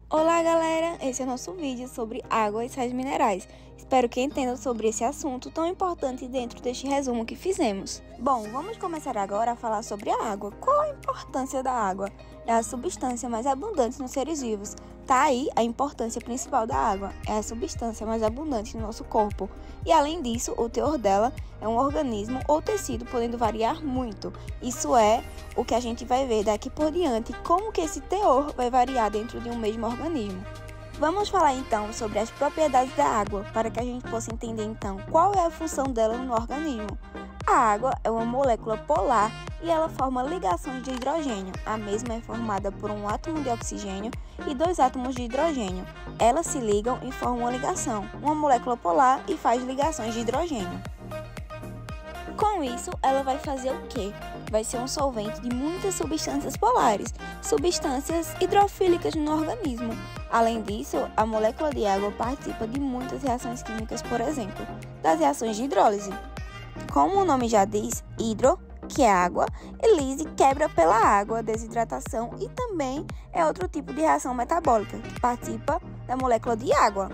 Olá galera, esse é o nosso vídeo sobre água e sais minerais. Espero que entendam sobre esse assunto tão importante dentro deste resumo que fizemos. Bom, vamos começar agora a falar sobre a água. Qual a importância da água? É a substância mais abundante nos seres vivos. Tá aí a importância principal da água. É a substância mais abundante no nosso corpo. E além disso, o teor dela é um organismo ou tecido podendo variar muito. Isso é o que a gente vai ver daqui por diante, como que esse teor vai variar dentro de um mesmo organismo. Vamos falar então sobre as propriedades da água, para que a gente possa entender então qual é a função dela no organismo. A água é uma molécula polar e ela forma ligações de hidrogênio. A mesma é formada por um átomo de oxigênio e dois átomos de hidrogênio. Elas se ligam e formam uma ligação, uma molécula polar, e faz ligações de hidrogênio. Com isso, ela vai fazer o quê? Vai ser um solvente de muitas substâncias polares, substâncias hidrofílicas no organismo. Além disso, a molécula de água participa de muitas reações químicas, por exemplo, das reações de hidrólise. Como o nome já diz, hidro, que é água, e lise, quebra pela água, desidratação, e também é outro tipo de reação metabólica, que participa da molécula de água.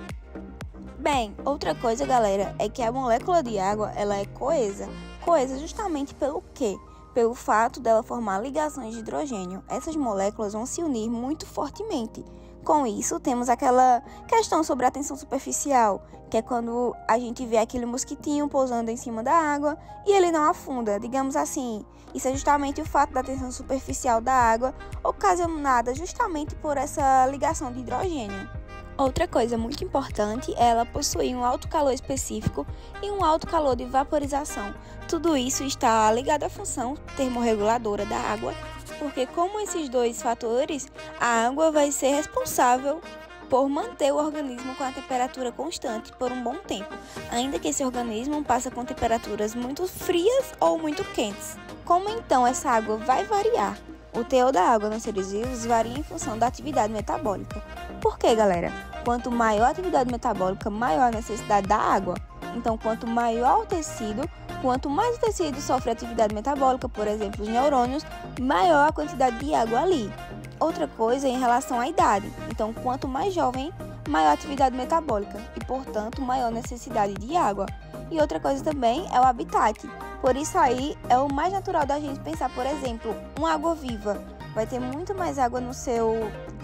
Bem, outra coisa, galera, é que a molécula de água ela é coesa. Coesa justamente pelo quê? Pelo fato dela formar ligações de hidrogênio. Essas moléculas vão se unir muito fortemente. Com isso, temos aquela questão sobre a tensão superficial, que é quando a gente vê aquele mosquitinho pousando em cima da água e ele não afunda, digamos assim. Isso é justamente o fato da tensão superficial da água ocasionada justamente por essa ligação de hidrogênio. Outra coisa muito importante é ela possuir um alto calor específico e um alto calor de vaporização. Tudo isso está ligado à função termorreguladora da água, porque como esses dois fatores, a água vai ser responsável por manter o organismo com a temperatura constante por um bom tempo, ainda que esse organismo passe com temperaturas muito frias ou muito quentes. Como então essa água vai variar? O teor da água nos seres vivos varia em função da atividade metabólica. Por quê, galera? Quanto maior a atividade metabólica, maior a necessidade da água. Então, quanto maior o tecido, quanto mais o tecido sofre atividade metabólica, por exemplo, os neurônios, maior a quantidade de água ali. Outra coisa é em relação à idade. Então, quanto mais jovem, maior a atividade metabólica e, portanto, maior necessidade de água. E outra coisa também é o habitat. Por isso aí é o mais natural da gente pensar, por exemplo, uma água viva. Vai ter muito mais água na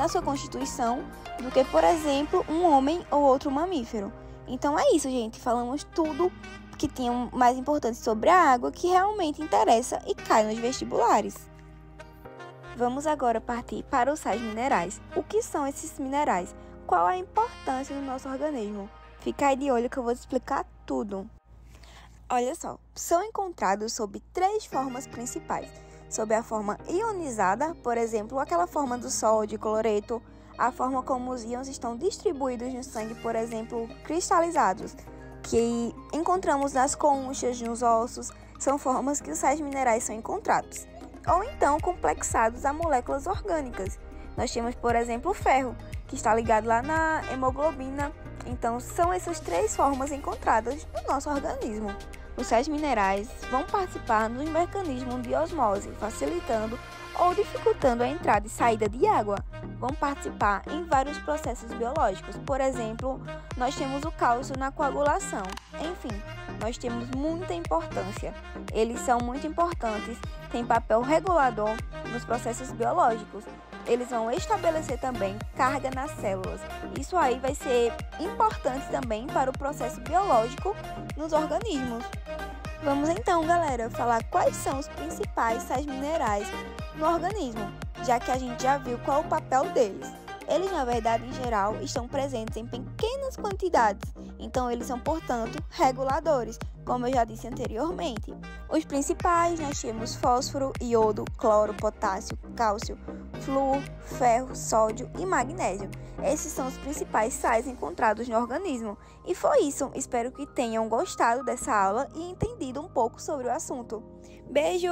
sua constituição do que, por exemplo, um homem ou outro mamífero. Então é isso, gente. Falamos tudo que tinha mais importante sobre a água que realmente interessa e cai nos vestibulares. Vamos agora partir para os sais minerais. O que são esses minerais? Qual a importância no nosso organismo? Fica aí de olho que eu vou te explicar tudo. Olha só, são encontrados sob três formas principais. Sob a forma ionizada, por exemplo, aquela forma do Sol, de cloreto, a forma como os íons estão distribuídos no sangue, por exemplo, cristalizados, que encontramos nas conchas, nos ossos, são formas que os sais minerais são encontrados. Ou então complexados a moléculas orgânicas. Nós temos, por exemplo, o ferro, que está ligado lá na hemoglobina. Então, são essas três formas encontradas no nosso organismo. Os sais minerais vão participar nos mecanismos de osmose, facilitando ou dificultando a entrada e saída de água. Vão participar em vários processos biológicos. Por exemplo, nós temos o cálcio na coagulação. Enfim, nós temos muita importância. Eles são muito importantes, têm papel regulador nos processos biológicos. Eles vão estabelecer também carga nas células. Isso aí vai ser importante também para o processo biológico nos organismos. Vamos então, galera, falar quais são os principais sais minerais no organismo, já que a gente já viu qual é o papel deles. Eles, na verdade, em geral, estão presentes em pequenas quantidades, então eles são, portanto, reguladores, como eu já disse anteriormente. Os principais, nós temos fósforo, iodo, cloro, potássio, cálcio, flúor, ferro, sódio e magnésio. Esses são os principais sais encontrados no organismo. E foi isso, espero que tenham gostado dessa aula e entendido um pouco sobre o assunto. Beijo!